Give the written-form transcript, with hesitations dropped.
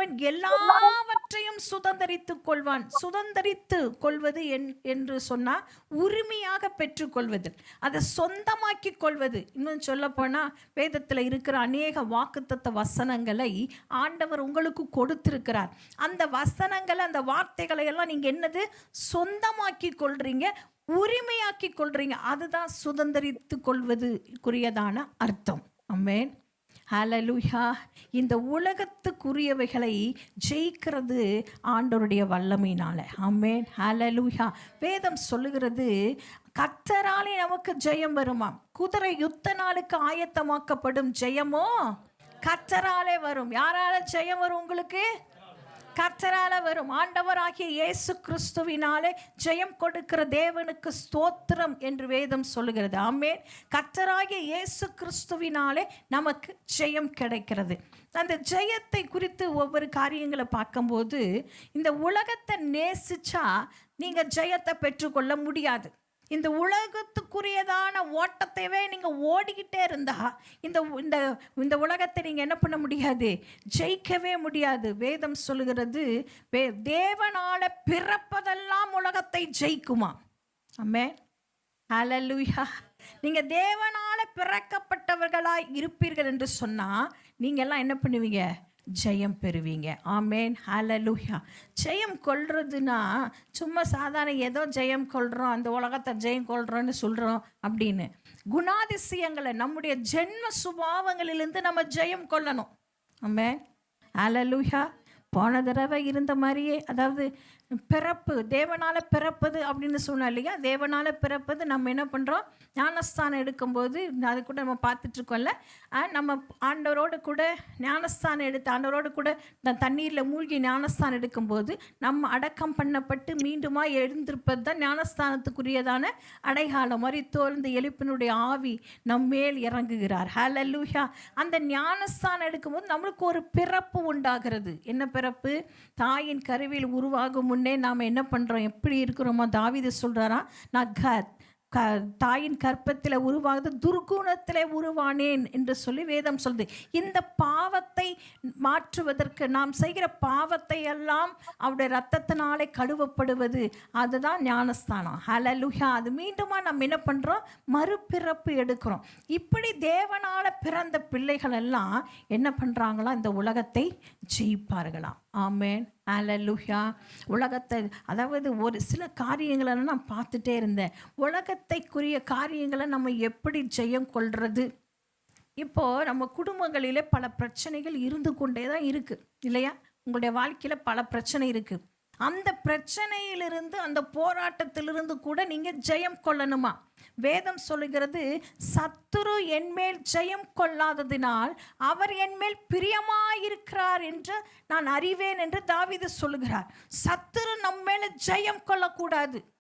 ஜெயிப்பவன் எல்லாவற்றையும் சுதந்தரித்துக் கொள்வான். சுதந்தரித்து கொள்வது என்று சொன்னா உரிமையாக பெற்றுக்கொள்வது, அதை சொந்தமாக்கி கொள்வது. இன்னும் சொல்ல போனா வேதத்தில் இருக்கிற அநேக வாக்குத்தத்த வசனங்களை ஆண்டவர் உங்களுக்கு கொடுத்திருக்கிறார். அந்த வசனங்களை, அந்த வார்த்தைகளை எல்லாம் நீங்க என்னது சொந்தமாக்கி கொள்றீங்க, உரிமையாக்கி கொள்றீங்க. அதுதான் சுதந்தரித்து கொள்வதுக்குரியதான அர்த்தம். ஆமென், ஹல்லேலூயா. இந்த உலகத்துக்குரியவைகளை ஜெயிக்கிறது ஆண்டவருடைய வல்லமையினால. ஆமென், ஹல்லேலூயா. வேதம் சொல்லுகிறது கர்த்தராலே நமக்கு ஜெயம் வருமாம். குதிரை யுத்த நாளுக்கு ஆயத்தமாக்கப்படும் ஜெயமோ கர்த்தராலே வரும். யாரால ஜெயம் வரும்? உங்களுக்கு கர்த்தரால வரும். ஆண்டவராகிய இயேசு கிறிஸ்துவினாலே ஜெயம் கொடுக்கிற தேவனுக்கு ஸ்தோத்திரம் என்று வேதம் சொல்லுகிறது. ஆமென். கர்த்தராகிய இயேசு கிறிஸ்துவினாலே நமக்கு ஜெயம் கிடைக்கிறது. அந்த ஜெயத்தை குறித்து ஒவ்வொரு காரியங்களை பார்க்கும்போது, இந்த உலகத்தை நேசிச்சா நீங்க ஜெயத்தை பெற்றுக்கொள்ள முடியாது. இந்த உலகத்துக்குரியதான ஓட்டத்தைவே நீங்கள் ஓடிக்கிட்டே இருந்தா இந்த இந்த இந்த உலகத்தை நீங்கள் என்ன பண்ண முடியாது, ஜெயிக்கவே முடியாது. வேதம் சொல்லுகிறது தேவனால பிறப்பதெல்லாம் உலகத்தை ஜெயிக்குமா. ஆமென், ஹல்லேலூயா. நீங்கள் தேவனால பிறக்கப்பட்டவர்களாய் இருப்பீர்கள் என்று சொன்னால் நீங்கள் எல்லாம் என்ன பண்ணுவீங்க, ஜெயம் பெறுவீங்க. ஆமென், ஹல்லேலூயா. ஜெயம் கொள்றதுன்னா சும்மா சாதாரண ஏதோ ஜெயம் கொள்கிறோம், அந்த உலகத்தை ஜெயம் கொள்கிறோன்னு சொல்கிறோம் அப்படின்னு. குணாதிசயங்களை, நம்முடைய ஜென்ம சுபாவங்களிலிருந்து நம்ம ஜெயம் கொள்ளணும். ஆமென், ஹல்லேலூயா. போன தடவை இருந்த மாதிரியே, அதாவது பிறப்பு தேவனால் பிறப்பது அப்படின்னு சொன்னோம் இல்லையா. தேவனால் பிறப்பது நம்ம என்ன பண்ணுறோம், ஞானஸ்தானம் எடுக்கும்போது அது கூட நம்ம பார்த்துட்ருக்கோம்ல. நம்ம ஆண்டவரோடு கூட ஞானஸ்தானம் எடுத்து, ஆண்டவரோடு கூட தண்ணீரில் மூழ்கி ஞானஸ்தானம் எடுக்கும்போது நம்ம அடக்கம் பண்ணப்பட்டு மீண்டுமா எழுந்திருப்பது தான் ஞானஸ்தானத்துக்குரியதான அடையாளம். மாதிரி தோர்ந்து எழுப்பினுடைய ஆவி நம்மேல் இறங்குகிறார். ஹல்லேலூயா. அந்த ஞானஸ்தானம் எடுக்கும்போது நம்மளுக்கு ஒரு பிறப்பு உண்டாகிறது. என்ன பிறப்பு? தாயின் கருவில் உருவாகும் முன்னே நாம் என்ன பண்ணுறோம், எப்படி இருக்கிறோமோ. தாவீது சொல்கிறாரா, நான் தாயின் கற்பத்தில் உருவாகுது, துர்குணத்தில் உருவானேன் என்று சொல்லி வேதம் சொல்லுது. இந்த பாவத்தை மாற்றுவதற்கு, நாம் செய்கிற பாவத்தை எல்லாம் அவருடைய இரத்தத்தினாலே கழுவப்படுவது, அதுதான் ஞானஸ்தானம். ஹல்லேலூயா. அது மீண்டுமா நம்ம என்ன பண்ணுறோம், மறுபிறப்பு எடுக்கிறோம். இப்படி தேவனால் பிறந்த பிள்ளைகள் எல்லாம் என்ன பண்ணுறாங்களா, இந்த உலகத்தை ஜெயிப்பார்களாம். ஆமென், ஹல்லேலூயா. உலகத்தை, அதாவது ஒரு சில காரியங்களை நான் பார்த்துட்டே இருந்தேன். உலகத்தைக்குரிய காரியங்களை நம்ம எப்படி ஜெயம் கொள்வது? இப்போது நம்ம குடும்பங்களிலே பல பிரச்சனைகள் இருந்து கொண்டே தான் இருக்குது இல்லையா. உங்களுடைய வாழ்க்கையில் பல பிரச்சனை இருக்குது. அந்த பிரச்சனையிலிருந்து, அந்த போராட்டத்திலிருந்து கூட நீங்கள் ஜெயம் கொள்ளணுமா. வேதம் சொல்லுகிறது, சத்துரு என்மேல் ஜெயம் கொள்ளாததினால் அவர் என்மேல் பிரியமாயிருக்கிறார் என்று நான் அறிவேன் என்று தாவீது சொல்லுகிறார். சத்துரு நம்ம மேல ஜெயம் கொள்ளக்கூடாது.